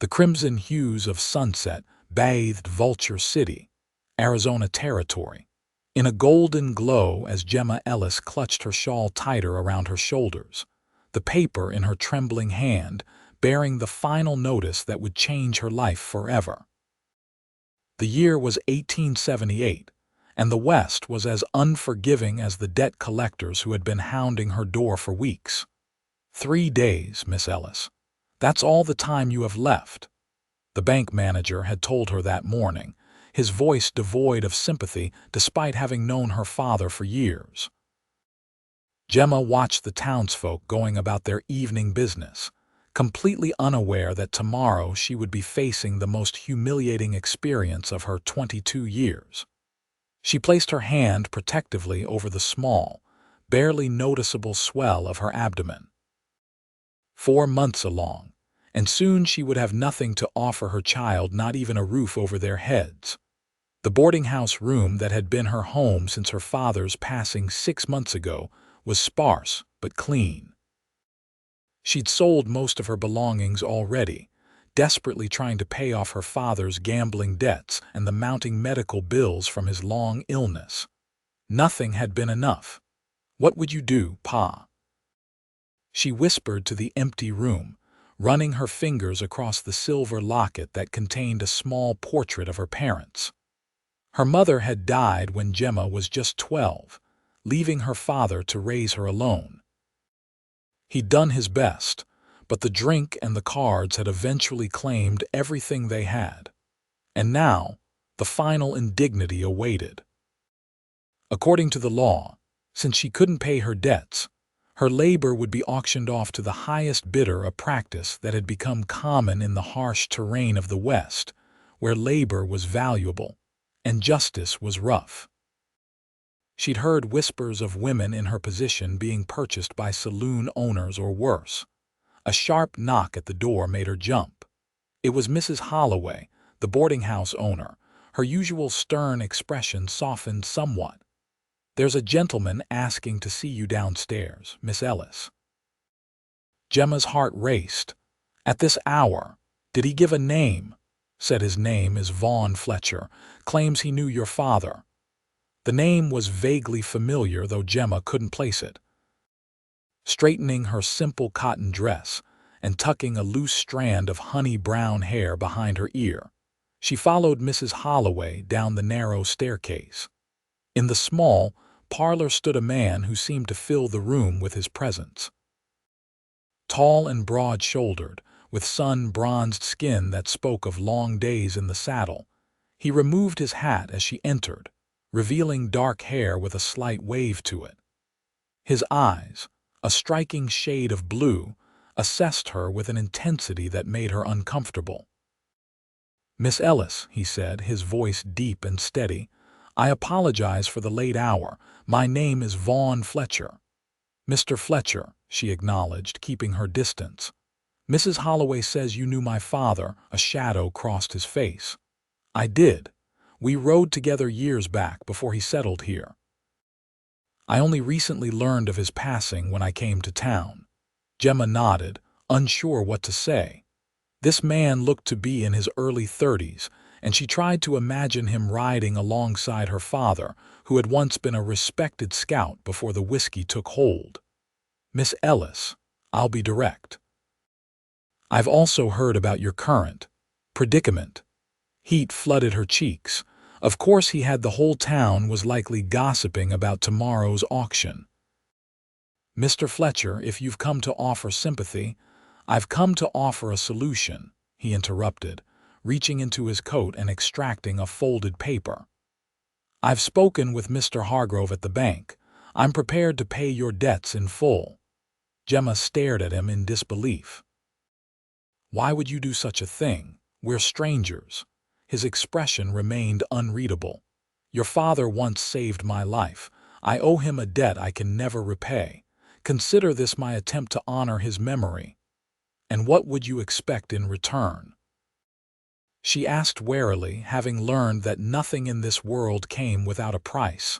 The crimson hues of sunset bathed Vulture City, Arizona territory, in a golden glow as Gemma Ellis clutched her shawl tighter around her shoulders, the paper in her trembling hand bearing the final notice that would change her life forever. The year was 1878, and the West was as unforgiving as the debt collectors who had been hounding her door for weeks. 3 days, Miss Ellis. That's all the time you have left, the bank manager had told her that morning, his voice devoid of sympathy despite having known her father for years. Gemma watched the townsfolk going about their evening business, completely unaware that tomorrow she would be facing the most humiliating experience of her 22 years. She placed her hand protectively over the small, barely noticeable swell of her abdomen. 4 months along, and soon she would have nothing to offer her child, not even a roof over their heads. The boarding house room that had been her home since her father's passing 6 months ago was sparse but clean. She'd sold most of her belongings already, desperately trying to pay off her father's gambling debts and the mounting medical bills from his long illness. Nothing had been enough. "What would you do, Pa?" she whispered to the empty room, running her fingers across the silver locket that contained a small portrait of her parents. Her mother had died when Gemma was just 12, leaving her father to raise her alone. He'd done his best, but the drink and the cards had eventually claimed everything they had. And now, the final indignity awaited. According to the law, since she couldn't pay her debts, her labor would be auctioned off to the highest bidder, a practice that had become common in the harsh terrain of the West, where labor was valuable and justice was rough. She'd heard whispers of women in her position being purchased by saloon owners or worse. A sharp knock at the door made her jump. It was Mrs. Holloway, the boarding house owner, her usual stern expression softened somewhat. "There's a gentleman asking to see you downstairs, Miss Ellis." Gemma's heart raced. At this hour, did he give a name? Said his name is Vaughn Fletcher, claims he knew your father. The name was vaguely familiar, though Gemma couldn't place it. Straightening her simple cotton dress and tucking a loose strand of honey-brown hair behind her ear, she followed Mrs. Holloway down the narrow staircase. In the small parlor stood a man who seemed to fill the room with his presence. Tall and broad-shouldered, with sun-bronzed skin that spoke of long days in the saddle, he removed his hat as she entered, revealing dark hair with a slight wave to it. His eyes, a striking shade of blue, assessed her with an intensity that made her uncomfortable. "Miss Ellis," he said, his voice deep and steady, "I apologize for the late hour. My name is Vaughn Fletcher." "Mr. Fletcher," she acknowledged, keeping her distance. "Mrs. Holloway says you knew my father." A shadow crossed his face. "I did. We rode together years back before he settled here. I only recently learned of his passing when I came to town." Gemma nodded, unsure what to say. This man looked to be in his early 30s, and she tried to imagine him riding alongside her father, who had once been a respected scout before the whiskey took hold. "Miss Ellis, I'll be direct. I've also heard about your current predicament." Heat flooded her cheeks. Of course he had. The whole town was likely gossiping about tomorrow's auction. "Mr. Fletcher, if you've come to offer sympathy—" "I've come to offer a solution," he interrupted, reaching into his coat and extracting a folded paper. "I've spoken with Mr. Hargrove at the bank. I'm prepared to pay your debts in full." Gemma stared at him in disbelief. "Why would you do such a thing? We're strangers." His expression remained unreadable. "Your father once saved my life. I owe him a debt I can never repay. Consider this my attempt to honor his memory." "And what would you expect in return?" she asked warily, having learned that nothing in this world came without a price.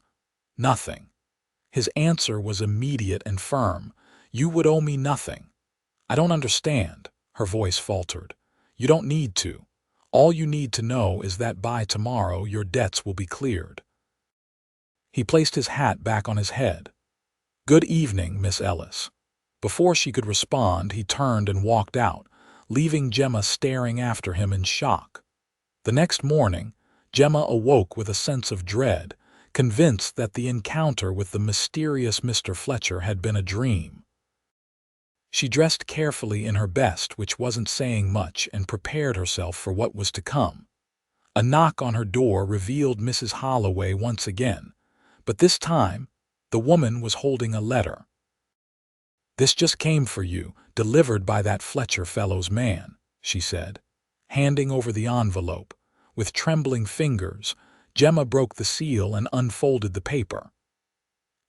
"Nothing." His answer was immediate and firm. "You would owe me nothing." "I don't understand," her voice faltered. You don't need to. All you need to know is that by tomorrow your debts will be cleared." He placed his hat back on his head. "Good evening, Miss Ellis." Before she could respond, he turned and walked out, leaving Gemma staring after him in shock. The next morning, Gemma awoke with a sense of dread, convinced that the encounter with the mysterious Mr. Fletcher had been a dream. She dressed carefully in her best, which wasn't saying much, and prepared herself for what was to come. A knock on her door revealed Mrs. Holloway once again, but this time the woman was holding a letter. "This just came for you, delivered by that Fletcher fellow's man," she said, handing over the envelope. With trembling fingers, Gemma broke the seal and unfolded the paper.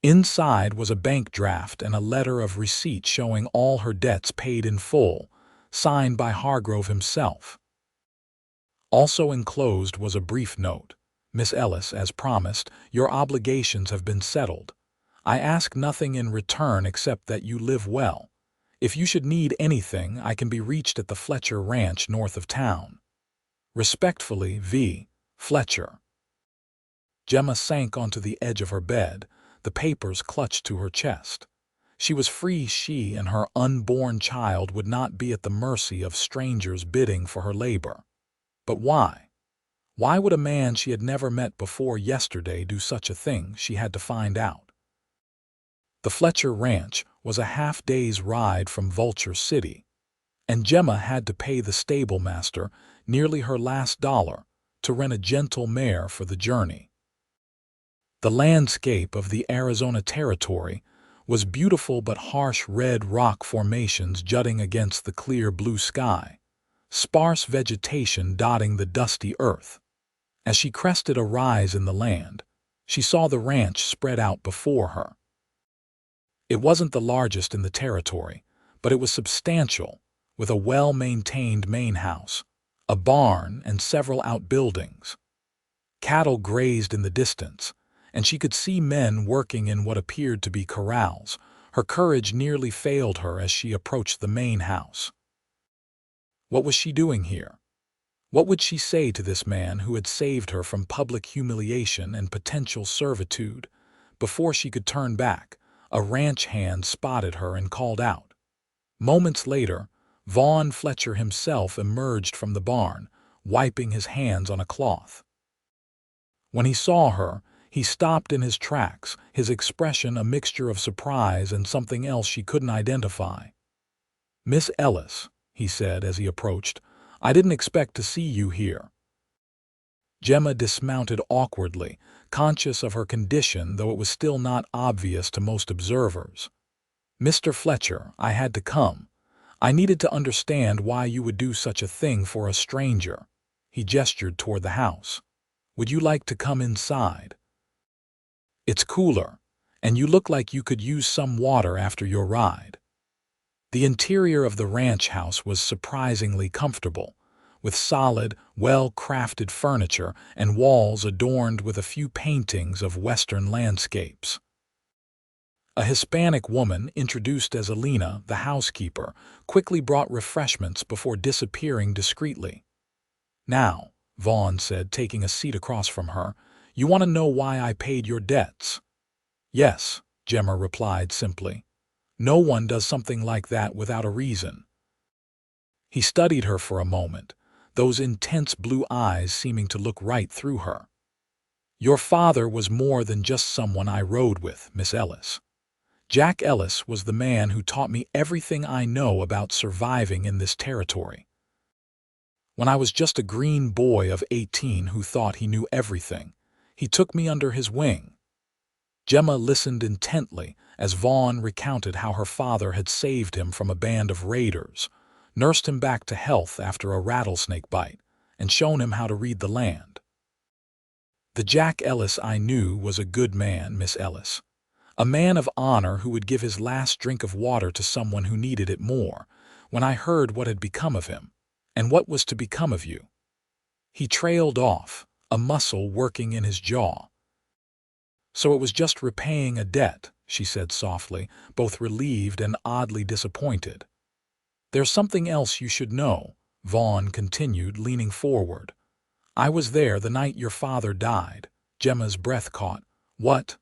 Inside was a bank draft and a letter of receipt showing all her debts paid in full, signed by Hargrove himself. Also enclosed was a brief note. "Miss Ellis, as promised, your obligations have been settled. I ask nothing in return except that you live well. If you should need anything, I can be reached at the Fletcher Ranch north of town. Respectfully, V. Fletcher." Gemma sank onto the edge of her bed, the papers clutched to her chest. She was free. She and her unborn child would not be at the mercy of strangers bidding for her labor. But why? Why would a man she had never met before yesterday do such a thing? She had to find out. The Fletcher Ranch was a half-day's ride from Vulture City, and Gemma had to pay the stablemaster nearly her last dollar to rent a gentle mare for the journey. The landscape of the Arizona Territory was beautiful, but harsh red rock formations jutting against the clear blue sky, sparse vegetation dotting the dusty earth. As she crested a rise in the land, she saw the ranch spread out before her. It wasn't the largest in the territory, but it was substantial, with a well-maintained main house, a barn, and several outbuildings. Cattle grazed in the distance, and she could see men working in what appeared to be corrals. Her courage nearly failed her as she approached the main house. What was she doing here? What would she say to this man who had saved her from public humiliation and potential servitude? Before she could turn back, a ranch hand spotted her and called out. Moments later, Vaughn Fletcher himself emerged from the barn, wiping his hands on a cloth. When he saw her, he stopped in his tracks, his expression a mixture of surprise and something else she couldn't identify. "Miss Ellis," he said as he approached, "I didn't expect to see you here." Gemma dismounted awkwardly, conscious of her condition, though it was still not obvious to most observers. "Mr. Fletcher, I had to come. I needed to understand why you would do such a thing for a stranger." He gestured toward the house. "Would you like to come inside? It's cooler, and you look like you could use some water after your ride." The interior of the ranch house was surprisingly comfortable, with solid, well-crafted furniture and walls adorned with a few paintings of Western landscapes. A Hispanic woman, introduced as Alina, the housekeeper, quickly brought refreshments before disappearing discreetly. "Now," Vaughn said, taking a seat across from her, "you want to know why I paid your debts?" "Yes," Gemma replied simply. "No one does something like that without a reason." He studied her for a moment, those intense blue eyes seeming to look right through her. "Your father was more than just someone I rode with, Miss Ellis. Jack Ellis was the man who taught me everything I know about surviving in this territory. When I was just a green boy of 18 who thought he knew everything, he took me under his wing." Gemma listened intently as Vaughn recounted how her father had saved him from a band of raiders, nursed him back to health after a rattlesnake bite, and shown him how to read the land. "The Jack Ellis I knew was a good man, Miss Ellis. A man of honor who would give his last drink of water to someone who needed it more. When I heard what had become of him, and what was to become of you—" He trailed off, a muscle working in his jaw. "So it was just repaying a debt," she said softly, both relieved and oddly disappointed. "There's something else you should know," Vaughn continued, leaning forward. "I was there the night your father died." Gemma's breath caught. "What?"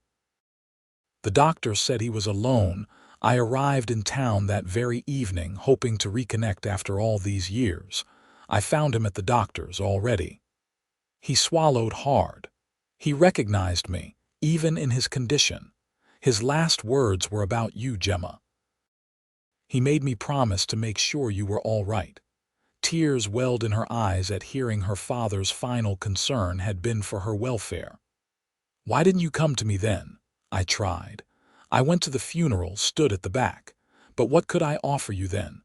"The doctor said he was alone. I arrived in town that very evening, hoping to reconnect after all these years. I found him at the doctor's already." He swallowed hard. He recognized me, even in his condition. "His last words were about you, Gemma. He made me promise to make sure you were all right." Tears welled in her eyes at hearing her father's final concern had been for her welfare. "Why didn't you come to me then?" I tried. "I went to the funeral, stood at the back. But what could I offer you then?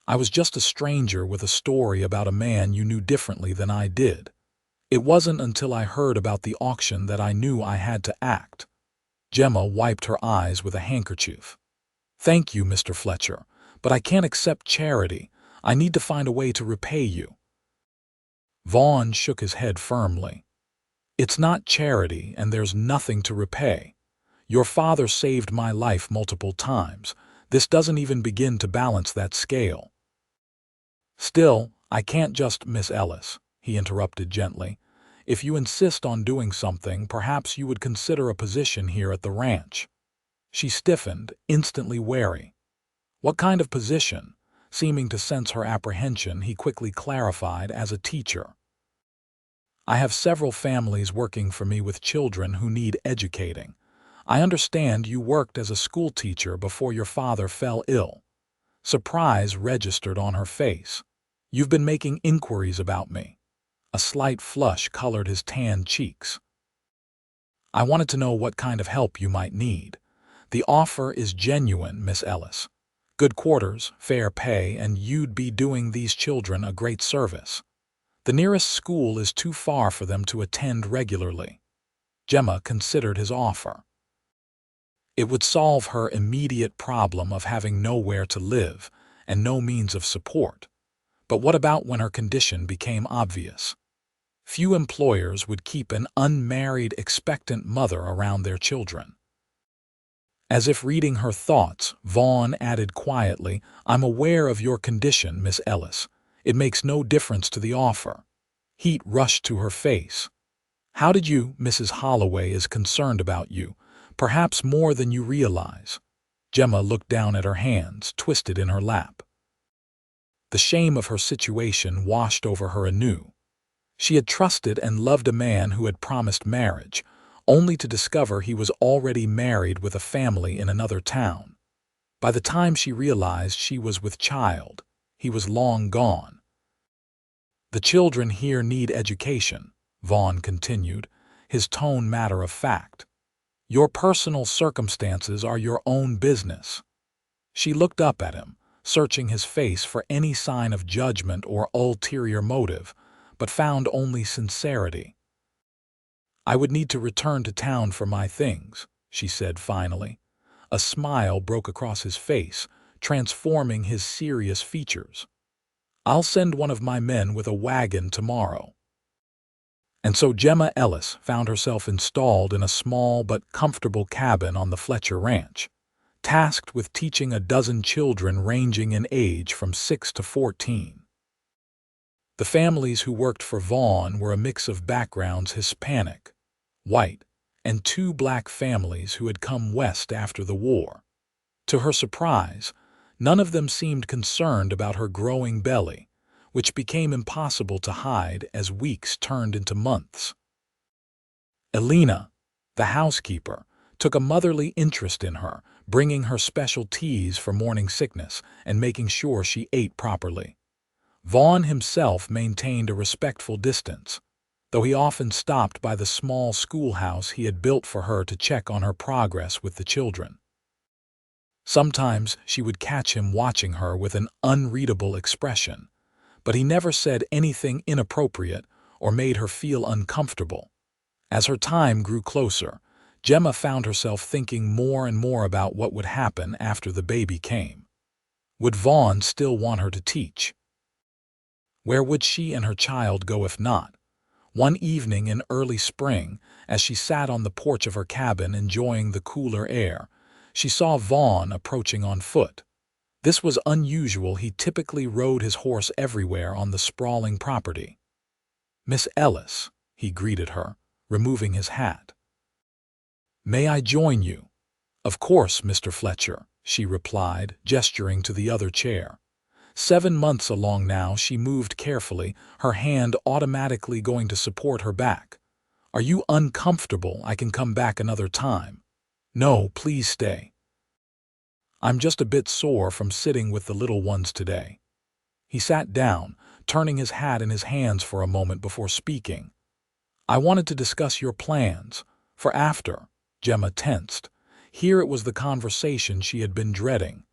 I was just a stranger with a story about a man you knew differently than I did. It wasn't until I heard about the auction that I knew I had to act." Gemma wiped her eyes with a handkerchief. "Thank you, Mr. Fletcher, but I can't accept charity. I need to find a way to repay you." Vaughn shook his head firmly. "It's not charity, and there's nothing to repay. Your father saved my life multiple times. This doesn't even begin to balance that scale." "Still, I can't just, Miss Ellis," he interrupted gently. "If you insist on doing something, perhaps you would consider a position here at the ranch." She stiffened, instantly wary. "What kind of position?" Seeming to sense her apprehension, he quickly clarified, "As a teacher. I have several families working for me with children who need educating. I understand you worked as a school teacher before your father fell ill." Surprise registered on her face. "You've been making inquiries about me." A slight flush colored his tanned cheeks. "I wanted to know what kind of help you might need. The offer is genuine, Miss Ellis. Good quarters, fair pay, and you'd be doing these children a great service. The nearest school is too far for them to attend regularly." Gemma considered his offer. It would solve her immediate problem of having nowhere to live and no means of support. But what about when her condition became obvious? Few employers would keep an unmarried, expectant mother around their children. As if reading her thoughts, Vaughn added quietly, "I'm aware of your condition, Miss Ellis. It makes no difference to the offer." Heat rushed to her face. "How did you? Mrs. Holloway is concerned about you, perhaps more than you realize." Gemma looked down at her hands, twisted in her lap. The shame of her situation washed over her anew. She had trusted and loved a man who had promised marriage, only to discover he was already married with a family in another town. By the time she realized she was with child, he was long gone. "The children here need education," Vaughn continued, his tone matter of fact. "Your personal circumstances are your own business." She looked up at him, searching his face for any sign of judgment or ulterior motive, but found only sincerity. "I would need to return to town for my things," she said finally. A smile broke across his face, transforming his serious features. "I'll send one of my men with a wagon tomorrow." And so Gemma Ellis found herself installed in a small but comfortable cabin on the Fletcher Ranch, tasked with teaching a dozen children ranging in age from 6 to 14. The families who worked for Vaughn were a mix of backgrounds: Hispanic, white, and 2 black families who had come west after the war. To her surprise, none of them seemed concerned about her growing belly, which became impossible to hide as weeks turned into months. Elena, the housekeeper, took a motherly interest in her, bringing her special teas for morning sickness and making sure she ate properly. Vaughn himself maintained a respectful distance, though he often stopped by the small schoolhouse he had built for her to check on her progress with the children. Sometimes she would catch him watching her with an unreadable expression, but he never said anything inappropriate or made her feel uncomfortable. As her time grew closer, Gemma found herself thinking more and more about what would happen after the baby came. Would Vaughn still want her to teach? Where would she and her child go if not? One evening in early spring, as she sat on the porch of her cabin enjoying the cooler air, she saw Vaughn approaching on foot. This was unusual. He typically rode his horse everywhere on the sprawling property. "Miss Ellis," he greeted her, removing his hat. "May I join you?" "Of course, Mr. Fletcher," she replied, gesturing to the other chair. 7 months along now, she moved carefully, her hand automatically going to support her back. "Are you uncomfortable? I can come back another time." "No, please stay. I'm just a bit sore from sitting with the little ones today." He sat down, turning his hat in his hands for a moment before speaking. "I wanted to discuss your plans for after." Gemma tensed. Here it was the conversation she had been dreading.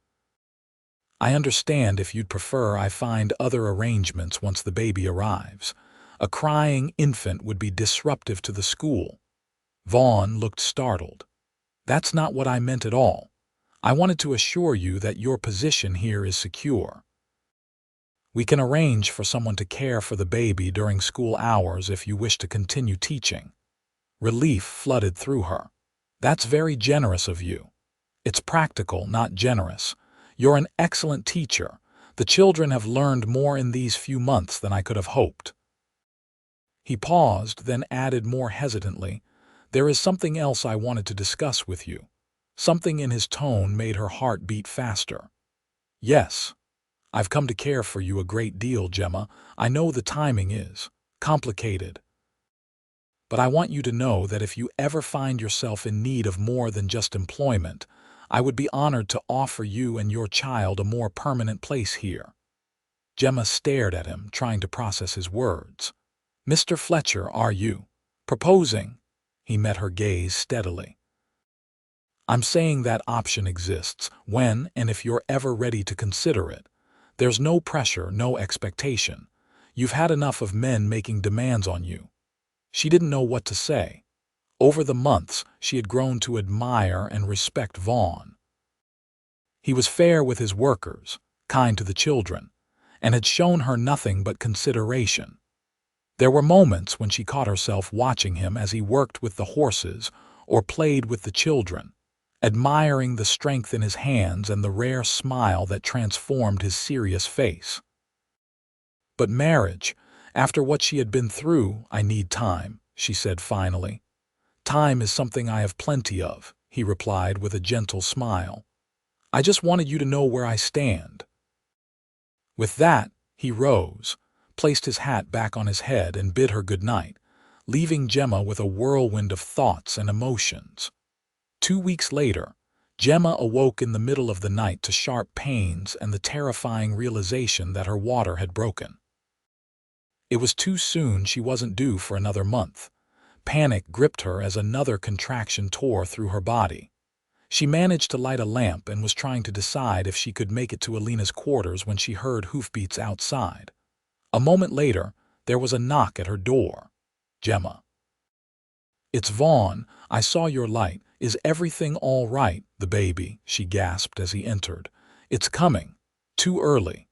"I understand if you'd prefer I find other arrangements once the baby arrives. A crying infant would be disruptive to the school." Vaughn looked startled. "That's not what I meant at all. I wanted to assure you that your position here is secure. We can arrange for someone to care for the baby during school hours if you wish to continue teaching." Relief flooded through her. "That's very generous of you." "It's practical, not generous. You're an excellent teacher. The children have learned more in these few months than I could have hoped." He paused, then added more hesitantly, "There is something else I wanted to discuss with you." Something in his tone made her heart beat faster. "Yes. I've come to care for you a great deal, Gemma. I know the timing is complicated. But I want you to know that if you ever find yourself in need of more than just employment, I would be honored to offer you and your child a more permanent place here." Gemma stared at him, trying to process his words. "Mr. Fletcher, are you proposing?" He met her gaze steadily. "I'm saying that option exists when and if you're ever ready to consider it. There's no pressure, no expectation. You've had enough of men making demands on you." She didn't know what to say. Over the months, she had grown to admire and respect Vaughn. He was fair with his workers, kind to the children, and had shown her nothing but consideration. There were moments when she caught herself watching him as he worked with the horses or played with the children, admiring the strength in his hands and the rare smile that transformed his serious face. But marriage, after what she had been through, "I need time," she said finally. "Time is something I have plenty of," he replied with a gentle smile. "I just wanted you to know where I stand." With that, he rose, placed his hat back on his head and bid her good night, leaving Gemma with a whirlwind of thoughts and emotions. 2 weeks later, Gemma awoke in the middle of the night to sharp pains and the terrifying realization that her water had broken. It was too soon. She wasn't due for another month. Panic gripped her as another contraction tore through her body. She managed to light a lamp and was trying to decide if she could make it to Alina's quarters when she heard hoofbeats outside. A moment later, there was a knock at her door. "Gemma." "It's Vaughn. I saw your light. Is everything all right, the baby?" she gasped as he entered. "It's coming. Too early."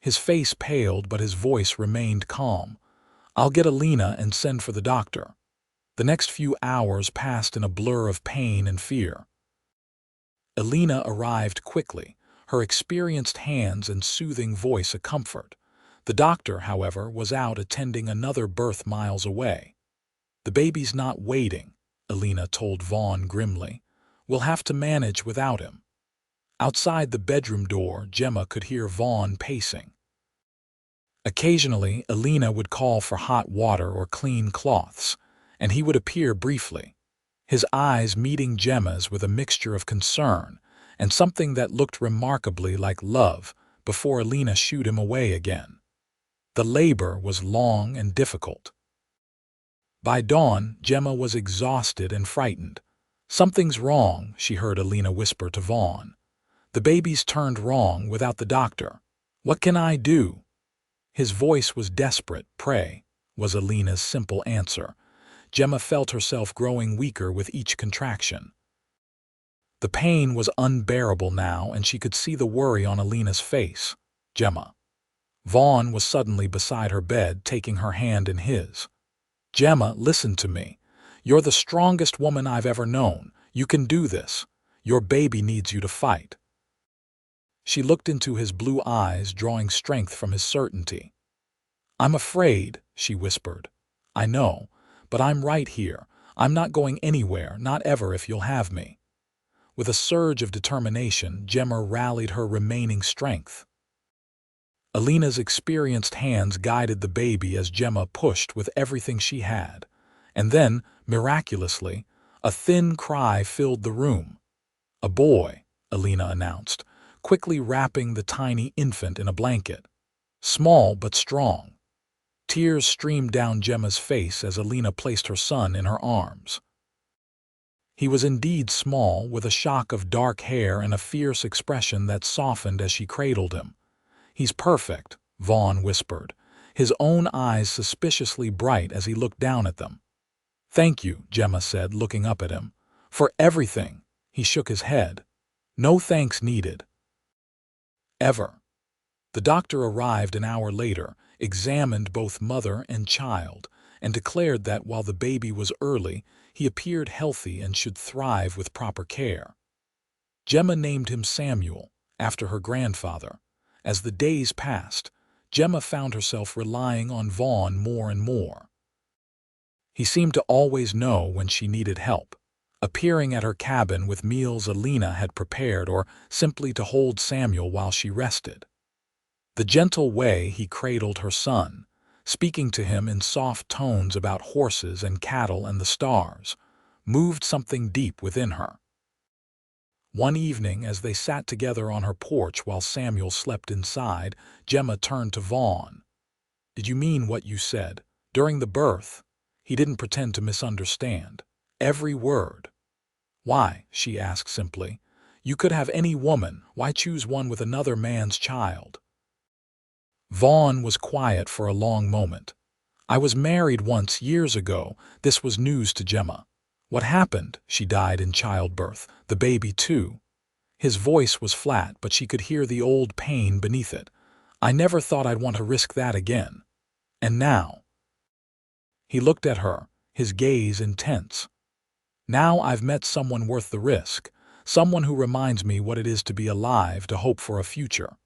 His face paled, but his voice remained calm. "I'll get Alina and send for the doctor." The next few hours passed in a blur of pain and fear. Alina arrived quickly, her experienced hands and soothing voice a comfort. The doctor, however, was out attending another birth miles away. "The baby's not waiting," Alina told Vaughn grimly. "We'll have to manage without him." Outside the bedroom door, Gemma could hear Vaughn pacing. Occasionally, Alina would call for hot water or clean cloths, and he would appear briefly, his eyes meeting Gemma's with a mixture of concern and something that looked remarkably like love before Alina shooed him away again. The labor was long and difficult. By dawn, Gemma was exhausted and frightened. "Something's wrong," she heard Alina whisper to Vaughn. "The baby's turned wrong without the doctor. What can I do?" His voice was desperate. "Pray," was Alina's simple answer. Gemma felt herself growing weaker with each contraction. The pain was unbearable now, and she could see the worry on Alina's face. "Gemma." Vaughn was suddenly beside her bed, taking her hand in his. "Gemma, listen to me. You're the strongest woman I've ever known. You can do this. Your baby needs you to fight." She looked into his blue eyes, drawing strength from his certainty. "I'm afraid," she whispered. "I know, but I'm right here. I'm not going anywhere, not ever if you'll have me." With a surge of determination, Gemma rallied her remaining strength. Alina's experienced hands guided the baby as Gemma pushed with everything she had. And then, miraculously, a thin cry filled the room. "A boy," Alina announced, quickly wrapping the tiny infant in a blanket. Small but strong. Tears streamed down Gemma's face as Alina placed her son in her arms. He was indeed small, with a shock of dark hair and a fierce expression that softened as she cradled him. "He's perfect," Vaughn whispered, his own eyes suspiciously bright as he looked down at them. "Thank you," Gemma said, looking up at him. "For everything." He shook his head. "No thanks needed." Ever. The doctor arrived an hour later, examined both mother and child, and declared that while the baby was early, he appeared healthy and should thrive with proper care. Gemma named him Samuel, after her grandfather. As the days passed, Gemma found herself relying on Vaughn more and more. He seemed to always know when she needed help, appearing at her cabin with meals Alina had prepared or simply to hold Samuel while she rested. The gentle way he cradled her son, speaking to him in soft tones about horses and cattle and the stars, moved something deep within her. One evening, as they sat together on her porch while Samuel slept inside, Gemma turned to Vaughn. "Did you mean what you said? During the birth?" He didn't pretend to misunderstand. Every word. "Why?" she asked simply. "You could have any woman. Why choose one with another man's child?" Vaughn was quiet for a long moment. "I was married once, years ago." This was news to Gemma. "What happened?" "She died in childbirth. The baby, too." His voice was flat, but she could hear the old pain beneath it. "I never thought I'd want to risk that again. And now—" He looked at her, his gaze intense. "Now I've met someone worth the risk, someone who reminds me what it is to be alive, to hope for a future."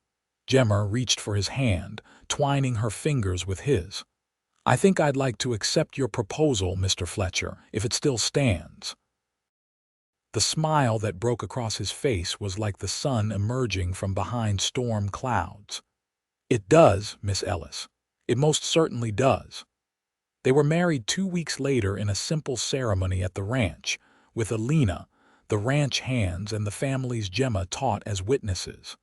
Gemma reached for his hand, twining her fingers with his. "I think I'd like to accept your proposal, Mr. Fletcher, if it still stands." The smile that broke across his face was like the sun emerging from behind storm clouds. "It does, Miss Ellis. It most certainly does." They were married 2 weeks later in a simple ceremony at the ranch, with Alina, the ranch hands, and the families Gemma taught as witnesses.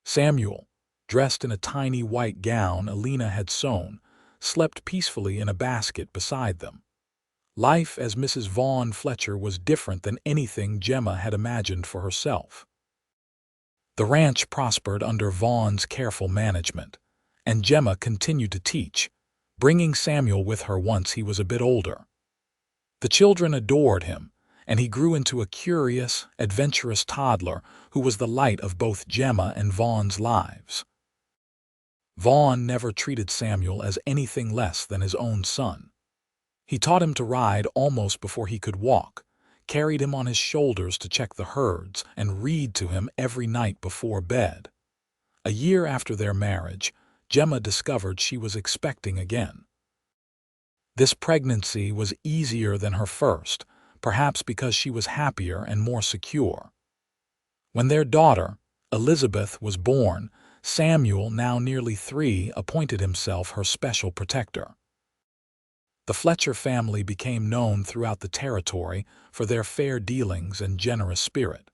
Samuel, dressed in a tiny white gown Alina had sewn, slept peacefully in a basket beside them. Life as Mrs. Vaughn Fletcher was different than anything Gemma had imagined for herself. The ranch prospered under Vaughn's careful management, and Gemma continued to teach, bringing Samuel with her once he was a bit older. The children adored him, and he grew into a curious, adventurous toddler who was the light of both Gemma and Vaughn's lives. Vaughn never treated Samuel as anything less than his own son. He taught him to ride almost before he could walk, carried him on his shoulders to check the herds, and read to him every night before bed. A year after their marriage, Gemma discovered she was expecting again. This pregnancy was easier than her first, perhaps because she was happier and more secure. When their daughter, Elizabeth, was born, Samuel, now nearly 3, appointed himself her special protector. The Fletcher family became known throughout the territory for their fair dealings and generous spirit.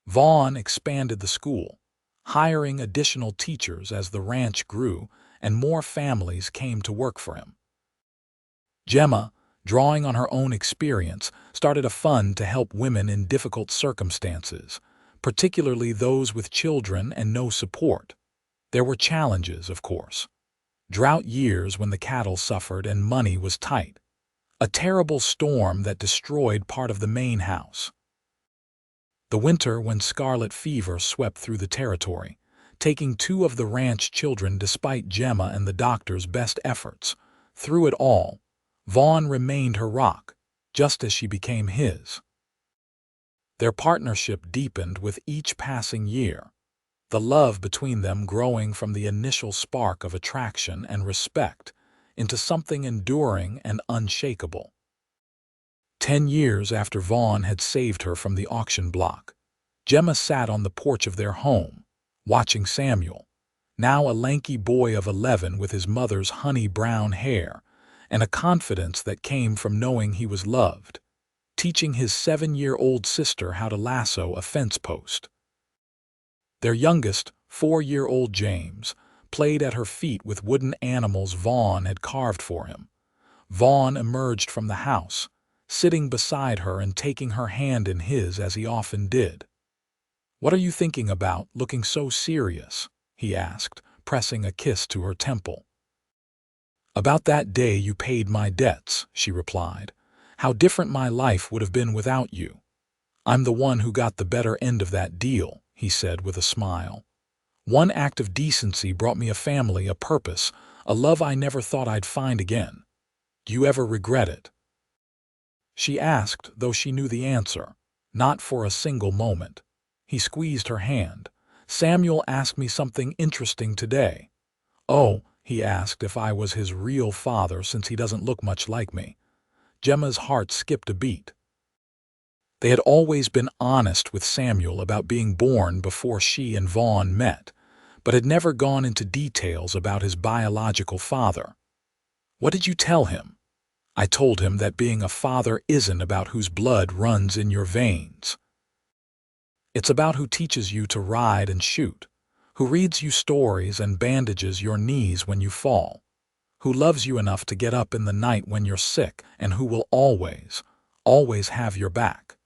Vaughn expanded the school, hiring additional teachers as the ranch grew and more families came to work for him. Gemma, drawing on her own experience, started a fund to help women in difficult circumstances, particularly those with children and no support. There were challenges, of course. Drought years when the cattle suffered and money was tight. A terrible storm that destroyed part of the main house. The winter when scarlet fever swept through the territory, taking 2 of the ranch children despite Gemma and the doctor's best efforts. Through it all, Vaughn remained her rock, just as she became his. Their partnership deepened with each passing year, the love between them growing from the initial spark of attraction and respect into something enduring and unshakable. 10 years after Vaughn had saved her from the auction block, Gemma sat on the porch of their home, watching Samuel, now a lanky boy of 11 with his mother's honey-brown hair and a confidence that came from knowing he was loved, teaching his 7-year-old sister how to lasso a fence post. Their youngest, 4-year-old James, played at her feet with wooden animals Vaughn had carved for him. Vaughn emerged from the house, sitting beside her and taking her hand in his as he often did. "What are you thinking about, looking so serious?" he asked, pressing a kiss to her temple. "About that day you paid my debts," she replied. "How different my life would have been without you." "I'm the one who got the better end of that deal," he said with a smile. "One act of decency brought me a family, a purpose, a love I never thought I'd find again. Do you ever regret it?" She asked, though she knew the answer. Not for a single moment. He squeezed her hand. "Samuel asked me something interesting today." "Oh," he asked if I was his real father since he doesn't look much like me. Gemma's heart skipped a beat. They had always been honest with Samuel about being born before she and Vaughn met, but had never gone into details about his biological father. "What did you tell him?" "I told him that being a father isn't about whose blood runs in your veins. It's about who teaches you to ride and shoot, who reads you stories and bandages your knees when you fall, who loves you enough to get up in the night when you're sick, and who will always, always have your back."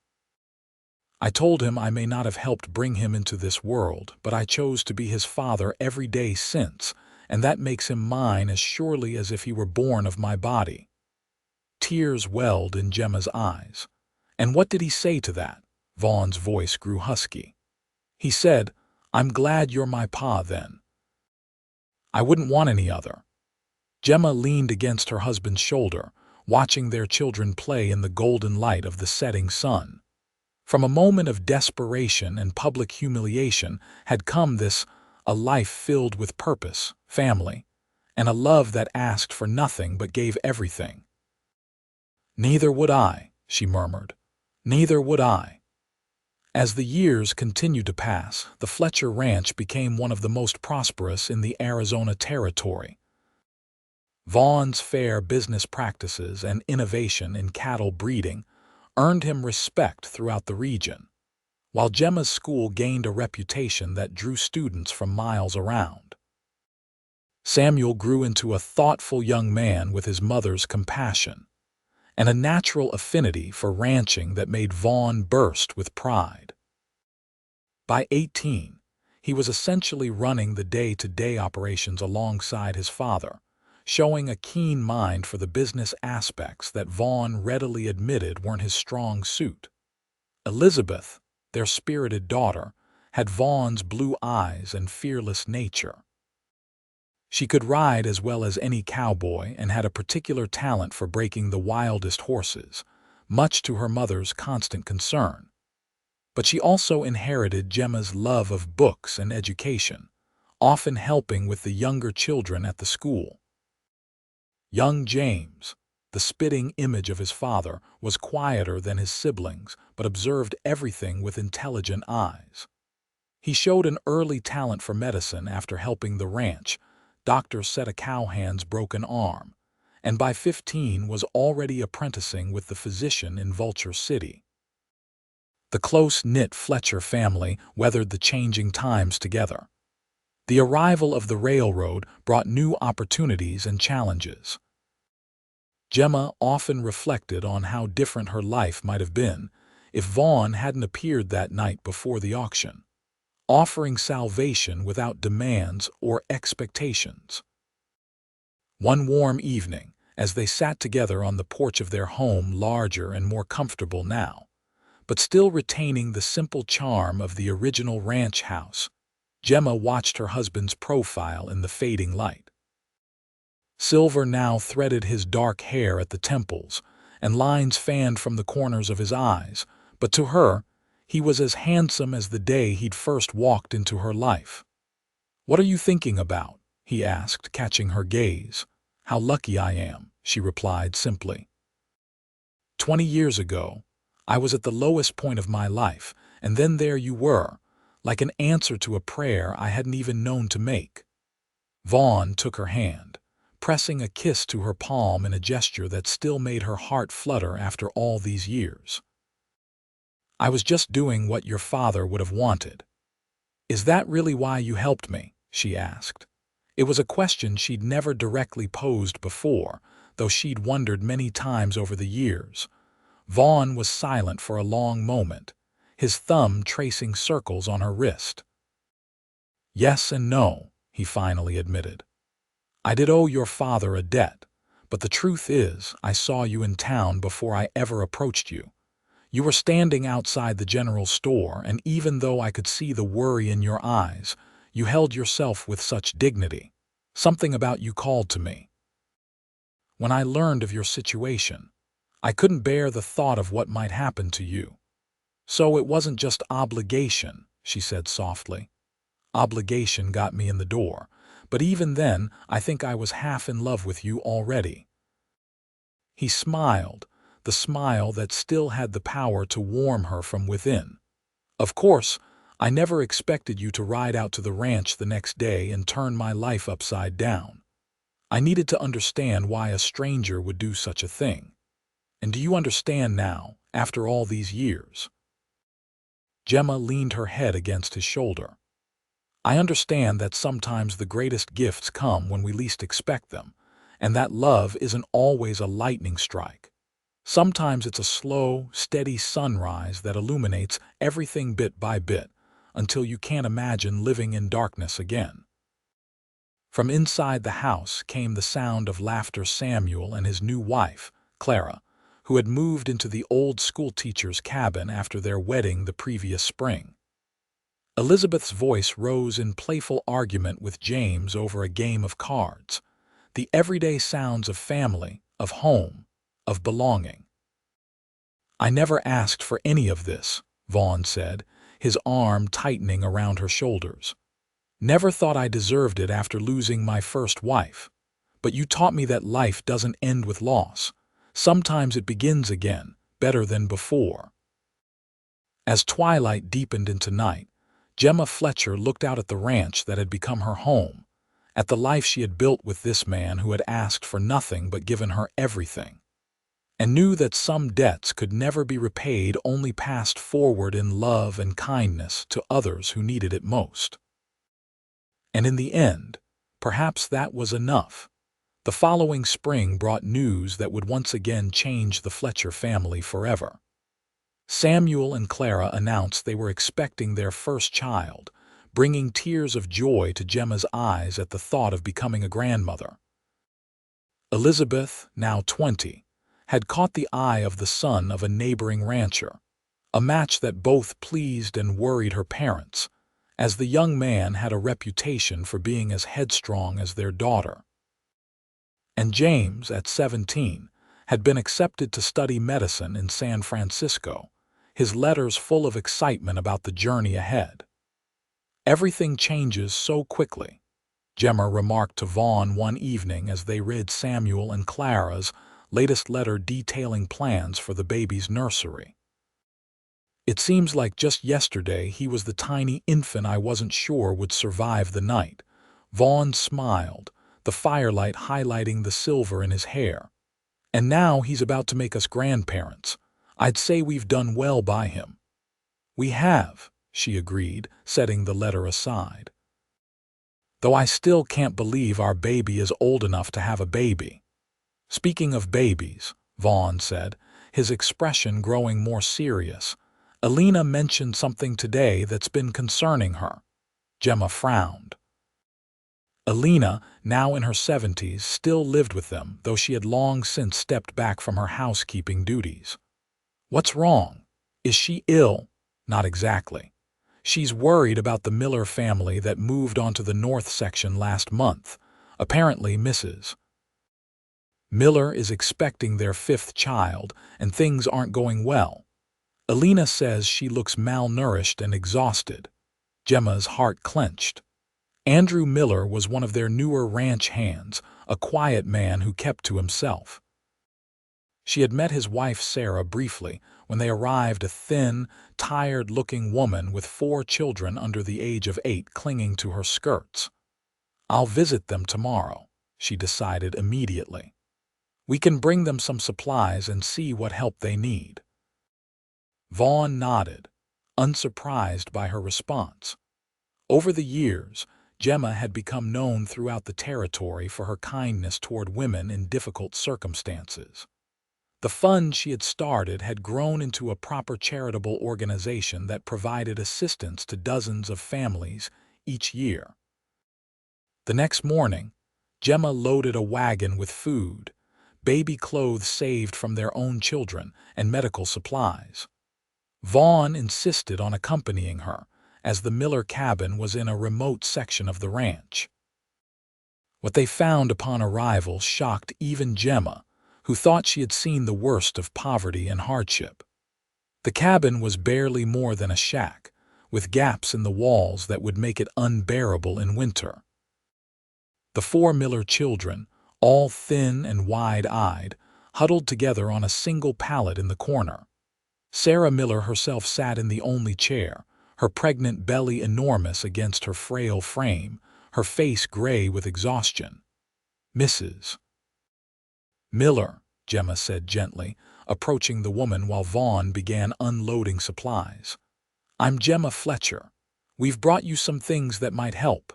I told him I may not have helped bring him into this world, but I chose to be his father every day since, and that makes him mine as surely as if he were born of my body. Tears welled in Gemma's eyes. "And what did he say to that?" Vaughn's voice grew husky. "He said, 'I'm glad you're my pa then. I wouldn't want any other.'" Gemma leaned against her husband's shoulder, watching their children play in the golden light of the setting sun. From a moment of desperation and public humiliation had come this, a life filled with purpose, family, and a love that asked for nothing but gave everything. "Neither would I," she murmured. "Neither would I." As the years continued to pass, the Fletcher Ranch became one of the most prosperous in the Arizona Territory. Vaughn's fair business practices and innovation in cattle breeding earned him respect throughout the region, while Gemma's school gained a reputation that drew students from miles around. Samuel grew into a thoughtful young man with his mother's compassion, and a natural affinity for ranching that made Vaughn burst with pride. By 18, he was essentially running the day-to-day operations alongside his father, showing a keen mind for the business aspects that Vaughn readily admitted weren't his strong suit. Elizabeth, their spirited daughter, had Vaughn's blue eyes and fearless nature. She could ride as well as any cowboy and had a particular talent for breaking the wildest horses, much to her mother's constant concern. But she also inherited Gemma's love of books and education, often helping with the younger children at the school. Young James, the spitting image of his father, was quieter than his siblings, but observed everything with intelligent eyes. He showed an early talent for medicine after helping the ranch. Doctors set a cowhand's broken arm, and by 15 was already apprenticing with the physician in Vulture City. The close-knit Fletcher family weathered the changing times together. The arrival of the railroad brought new opportunities and challenges. Gemma often reflected on how different her life might have been if Vaughn hadn't appeared that night before the auction, offering salvation without demands or expectations. One warm evening, as they sat together on the porch of their home, larger and more comfortable now, but still retaining the simple charm of the original ranch house, Gemma watched her husband's profile in the fading light. Silver now threaded his dark hair at the temples, and lines fanned from the corners of his eyes, but to her, He was as handsome as the day he'd first walked into her life. "What are you thinking about?" he asked, catching her gaze. "How lucky I am," she replied simply. 20 years ago, I was at the lowest point of my life, and then there you were, like an answer to a prayer I hadn't even known to make." Vaughn took her hand, pressing a kiss to her palm in a gesture that still made her heart flutter after all these years. "I was just doing what your father would have wanted." "Is that really why you helped me?" she asked. It was a question she'd never directly posed before, though she'd wondered many times over the years. Vaughn was silent for a long moment, his thumb tracing circles on her wrist. "Yes and no," he finally admitted. "I did owe your father a debt, but the truth is I saw you in town before I ever approached you. You were standing outside the general store, and even though I could see the worry in your eyes, you held yourself with such dignity. Something about you called to me. When I learned of your situation, I couldn't bear the thought of what might happen to you. So it wasn't just obligation," she said softly. "Obligation got me in the door, but even then I think I was half in love with you already." He smiled, the smile that still had the power to warm her from within. "Of course, I never expected you to ride out to the ranch the next day and turn my life upside down. I needed to understand why a stranger would do such a thing. And do you understand now, after all these years?" Gemma leaned her head against his shoulder. "I understand that sometimes the greatest gifts come when we least expect them, and that love isn't always a lightning strike. Sometimes it's a slow, steady sunrise that illuminates everything bit by bit, until you can't imagine living in darkness again." From inside the house came the sound of laughter. Samuel and his new wife, Clara, who had moved into the old schoolteacher's cabin after their wedding the previous spring. Elizabeth's voice rose in playful argument with James over a game of cards, the everyday sounds of family, of home, of belonging. "I never asked for any of this," Vaughn said, his arm tightening around her shoulders. "Never thought I deserved it after losing my first wife. But you taught me that life doesn't end with loss. Sometimes it begins again, better than before." As twilight deepened into night, Gemma Fletcher looked out at the ranch that had become her home, at the life she had built with this man who had asked for nothing but given her everything, and knew that some debts could never be repaid, only passed forward in love and kindness to others who needed it most. And in the end, perhaps that was enough. The following spring brought news that would once again change the Fletcher family forever. Samuel and Clara announced they were expecting their first child, bringing tears of joy to Gemma's eyes at the thought of becoming a grandmother. Elizabeth, now 20, had caught the eye of the son of a neighboring rancher, a match that both pleased and worried her parents, as the young man had a reputation for being as headstrong as their daughter. And James, at 17, had been accepted to study medicine in San Francisco, his letters full of excitement about the journey ahead. "Everything changes so quickly," Gemma remarked to Vaughn one evening as they read Samuel and Clara's latest letter detailing plans for the baby's nursery. "It seems like just yesterday he was the tiny infant I wasn't sure would survive the night." Vaughn smiled, the firelight highlighting the silver in his hair. "And now he's about to make us grandparents. I'd say we've done well by him." "We have," she agreed, setting the letter aside. "Though I still can't believe our baby is old enough to have a baby." "Speaking of babies," Vaughn said, his expression growing more serious, "Alina mentioned something today that's been concerning her." Gemma frowned. Alina, now in her 70s, still lived with them, though she had long since stepped back from her housekeeping duties. "What's wrong? Is she ill?" "Not exactly. She's worried about the Miller family that moved onto the north section last month. Apparently Mrs. Miller is expecting their 5th child, and things aren't going well. Alina says she looks malnourished and exhausted. Gemma's heart clenched. Andrew Miller was one of their newer ranch hands, a quiet man who kept to himself. She had met his wife Sarah briefly when they arrived, a thin, tired-looking woman with 4 children under the age of 8 clinging to her skirts. "I'll visit them tomorrow," she decided immediately. "We can bring them some supplies and see what help they need." Vaughn nodded, unsurprised by her response. Over the years, Gemma had become known throughout the territory for her kindness toward women in difficult circumstances. The fund she had started had grown into a proper charitable organization that provided assistance to dozens of families each year. The next morning, Gemma loaded a wagon with food, baby clothes saved from their own children, and medical supplies. Vaughn insisted on accompanying her, as the Miller cabin was in a remote section of the ranch. What they found upon arrival shocked even Gemma, who thought she had seen the worst of poverty and hardship. The cabin was barely more than a shack, with gaps in the walls that would make it unbearable in winter. The 4 Miller children, all thin and wide-eyed, huddled together on a single pallet in the corner. Sarah Miller herself sat in the only chair, her pregnant belly enormous against her frail frame, her face gray with exhaustion. "Mrs. Miller," Gemma said gently, approaching the woman while Vaughn began unloading supplies. "I'm Gemma Fletcher. We've brought you some things that might help."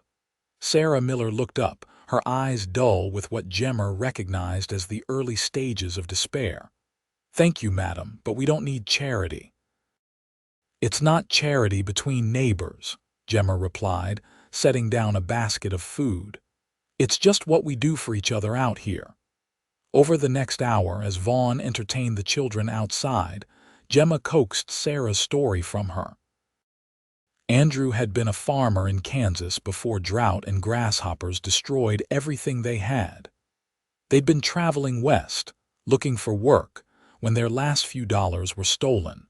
Sarah Miller looked up, her eyes dull with what Gemma recognized as the early stages of despair. "Thank you, madam, but we don't need charity." "It's not charity between neighbors," Gemma replied, setting down a basket of food. "It's just what we do for each other out here." Over the next hour, as Vaughn entertained the children outside, Gemma coaxed Sarah's story from her. Andrew had been a farmer in Kansas before drought and grasshoppers destroyed everything they had. They'd been traveling west, looking for work, when their last few dollars were stolen.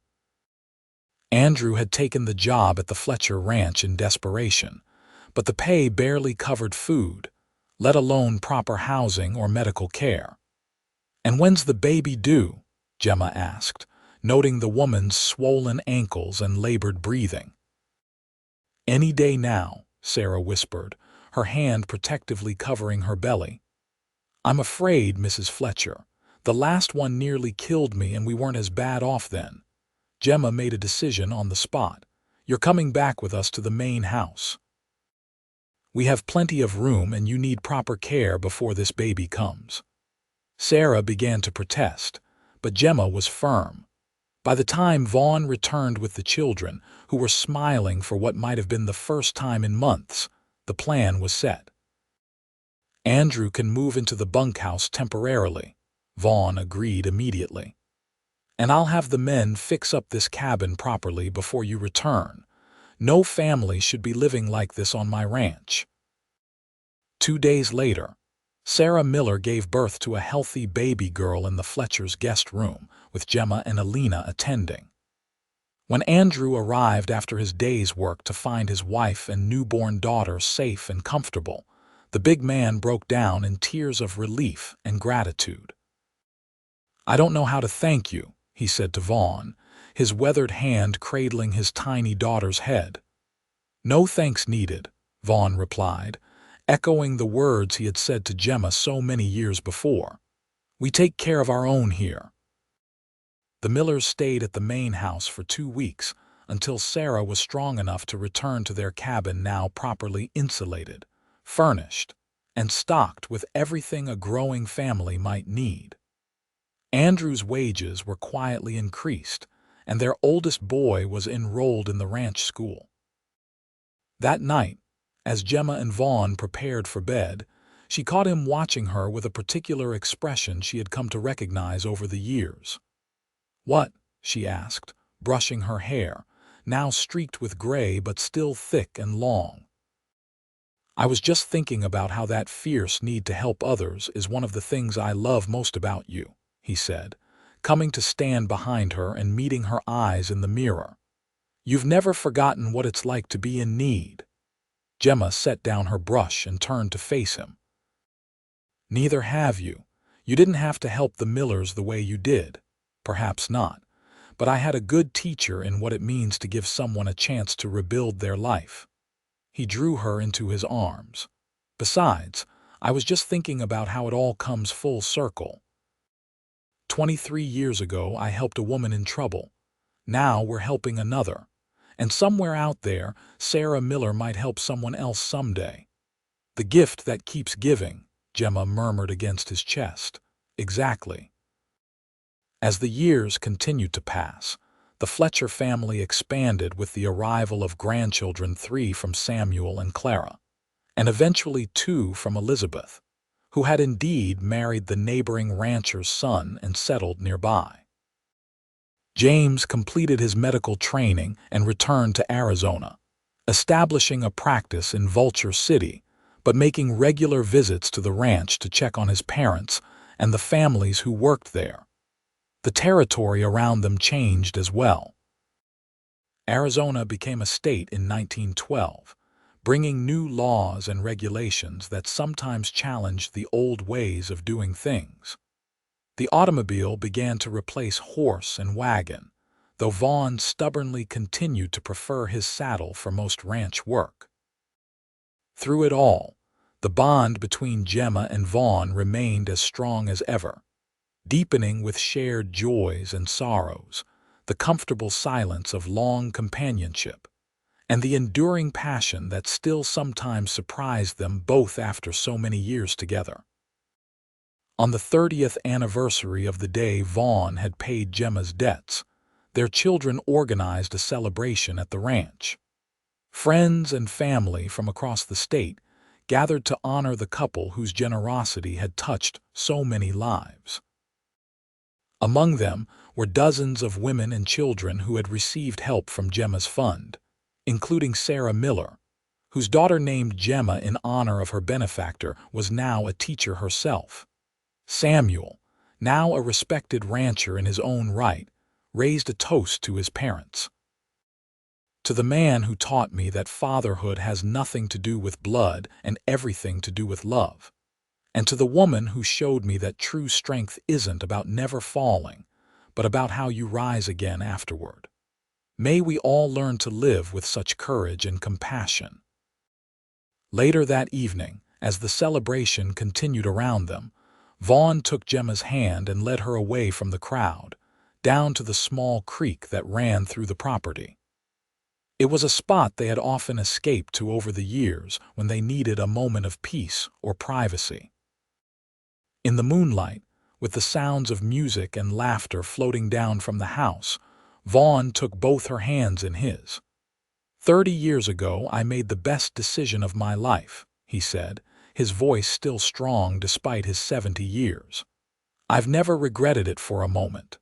Andrew had taken the job at the Fletcher Ranch in desperation, but the pay barely covered food, let alone proper housing or medical care. "And when's the baby due?" Gemma asked, noting the woman's swollen ankles and labored breathing. "Any day now," Sarah whispered, her hand protectively covering her belly. "I'm afraid, Mrs. Fletcher. The last one nearly killed me and we weren't as bad off then." Gemma made a decision on the spot. "You're coming back with us to the main house. We have plenty of room and you need proper care before this baby comes." Sarah began to protest, but Gemma was firm. By the time Vaughn returned with the children, who were smiling for what might have been the first time in months, the plan was set. "Andrew can move into the bunkhouse temporarily," Vaughn agreed immediately. "And I'll have the men fix up this cabin properly before you return. No family should be living like this on my ranch." 2 days later, Sarah Miller gave birth to a healthy baby girl in the Fletcher's guest room, with Gemma and Alina attending. When Andrew arrived after his day's work to find his wife and newborn daughter safe and comfortable, the big man broke down in tears of relief and gratitude. "I don't know how to thank you," he said to Vaughn, his weathered hand cradling his tiny daughter's head. "No thanks needed," Vaughn replied, echoing the words he had said to Gemma so many years before. "We take care of our own here." The Millers stayed at the main house for 2 weeks, until Sarah was strong enough to return to their cabin, now properly insulated, furnished, and stocked with everything a growing family might need. Andrew's wages were quietly increased, and their oldest boy was enrolled in the ranch school. That night, as Gemma and Vaughn prepared for bed, she caught him watching her with a particular expression she had come to recognize over the years. "What?" she asked, brushing her hair, now streaked with gray but still thick and long. "I was just thinking about how that fierce need to help others is one of the things I love most about you," he said, coming to stand behind her and meeting her eyes in the mirror. "You've never forgotten what it's like to be in need." Gemma set down her brush and turned to face him. "Neither have you. You didn't have to help the Millers the way you did. Perhaps not. But I had a good teacher in what it means to give someone a chance to rebuild their life." He drew her into his arms. "Besides, I was just thinking about how it all comes full circle. 23 years ago, I helped a woman in trouble. Now we're helping another. And somewhere out there, Sarah Miller might help someone else someday. The gift that keeps giving," Gemma murmured against his chest. "Exactly." As the years continued to pass, the Fletcher family expanded with the arrival of grandchildren, 3 from Samuel and Clara, and eventually 2 from Elizabeth, who had indeed married the neighboring rancher's son and settled nearby. James completed his medical training and returned to Arizona, establishing a practice in Vulture City, but making regular visits to the ranch to check on his parents and the families who worked there. The territory around them changed as well. Arizona became a state in 1912, bringing new laws and regulations that sometimes challenged the old ways of doing things. The automobile began to replace horse and wagon, though Vaughn stubbornly continued to prefer his saddle for most ranch work. Through it all, the bond between Gemma and Vaughn remained as strong as ever, deepening with shared joys and sorrows, the comfortable silence of long companionship, and the enduring passion that still sometimes surprised them both after so many years together. On the 30th anniversary of the day Vaughn had paid Gemma's debts, their children organized a celebration at the ranch. Friends and family from across the state gathered to honor the couple whose generosity had touched so many lives. Among them were dozens of women and children who had received help from Gemma's fund, including Sarah Miller, whose daughter, named Gemma in honor of her benefactor, was now a teacher herself. Samuel, now a respected rancher in his own right, raised a toast to his parents. "To the man who taught me that fatherhood has nothing to do with blood and everything to do with love, and to the woman who showed me that true strength isn't about never falling, but about how you rise again afterward. May we all learn to live with such courage and compassion." Later that evening, as the celebration continued around them, Vaughn took Gemma's hand and led her away from the crowd, down to the small creek that ran through the property. It was a spot they had often escaped to over the years when they needed a moment of peace or privacy. In the moonlight, with the sounds of music and laughter floating down from the house, Vaughn took both her hands in his. 30 years ago, I made the best decision of my life," he said, his voice still strong despite his 70 years. "I've never regretted it for a moment."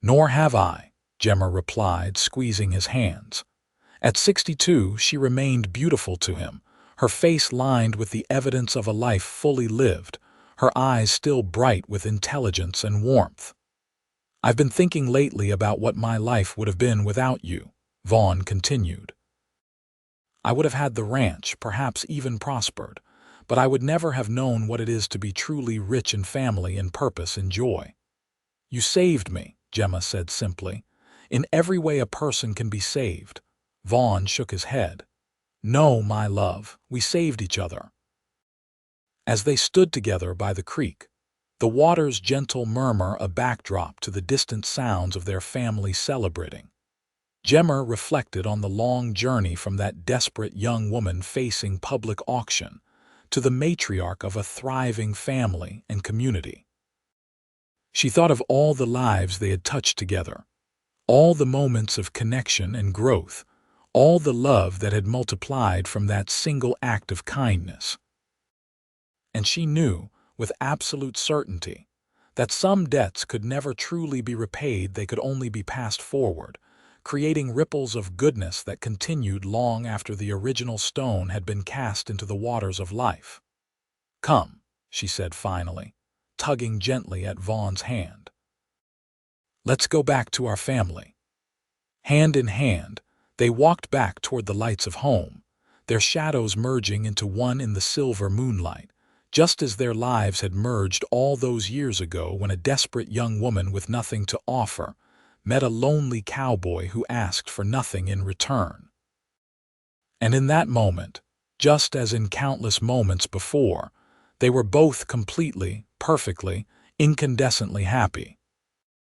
"Nor have I," Gemma replied, squeezing his hands. At 62, she remained beautiful to him, her face lined with the evidence of a life fully lived, her eyes still bright with intelligence and warmth. "I've been thinking lately about what my life would have been without you," Vaughn continued. "I would have had the ranch, perhaps even prospered, but I would never have known what it is to be truly rich in family and purpose and joy." "You saved me," Gemma said simply. "In every way a person can be saved." Vaughn shook his head. "No, my love, we saved each other." As they stood together by the creek, the water's gentle murmur a backdrop to the distant sounds of their family celebrating, Gemma reflected on the long journey from that desperate young woman facing public auction to the matriarch of a thriving family and community. She thought of all the lives they had touched together, all the moments of connection and growth, all the love that had multiplied from that single act of kindness. And she knew, with absolute certainty, that some debts could never truly be repaid, they could only be passed forward, creating ripples of goodness that continued long after the original stone had been cast into the waters of life. "Come," she said finally, tugging gently at Vaughn's hand. Let's go back to our family." Hand in hand, they walked back toward the lights of home, their shadows merging into one in the silver moonlight, just as their lives had merged all those years ago when a desperate young woman with nothing to offer met a lonely cowboy who asked for nothing in return. And in that moment, just as in countless moments before, they were both completely, perfectly, incandescently happy.